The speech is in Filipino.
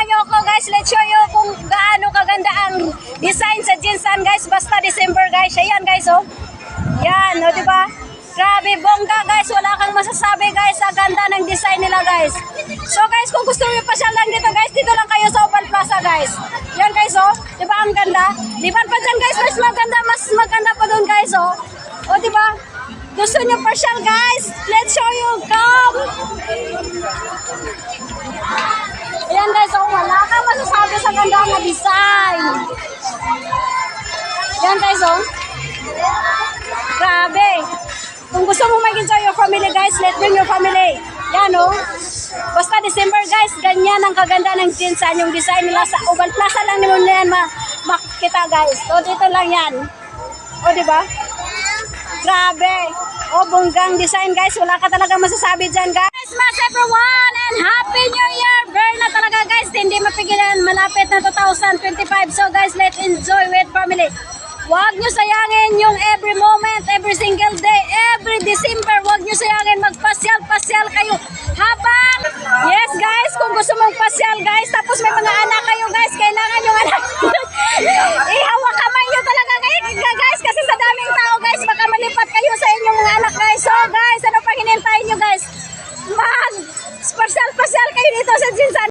samahan nyo ako guys. Let's show you kung gaano kaganda ang design sa Jinsan guys. Basta December guys. Ayan guys oh. Yan o diba? Grabe bongga guys. Wala kang masasabi guys sa ganda ng design nila guys. So guys kung gusto nyo pasyal lang dito guys. Dito lang kayo sa Oval Plaza guys. Yan guys oh. Diba ang ganda? Diba pa dyan guys. Mas maganda pa doon guys oh. O diba? Gusto nyo pasyal guys? Let's show you. Come! Ayan guys, oh, wala kang masasabi sa ganda ng design. Ayan guys, oh. Grabe. Kung gusto mo mag-enjoy your family guys, let's bring your family. Yan oh. Basta December guys, ganyan ang kaganda ng Jinsan. Yung design nila sa Oval Plaza lang naman yan makikita guys. So dito lang yan. O diba? Grabe. O bonggang design guys. Wala ka talaga masasabi dyan guys. Christmas everyone and Happy New Year. Burn na talaga guys. Hindi mapigilan. Malapit na 2025. So guys, let's enjoy with family. Huwag nyo sayangin yung every moment, every single day, every December. Huwag nyo sayangin. Magpasyal-pasyal kayo. Habang, yes guys, kung gusto mong pasyal guys, tapos may mga anak kayo guys, kailangan yung anak. Ihawak kamay nyo talaga guys, kasi sa daming tao guys, baka malipat kayo sa inyong mga anak guys. So guys, ano pang hinintayin nyo guys? Mag-pasyal-pasyal kayo dito sa Jinsan.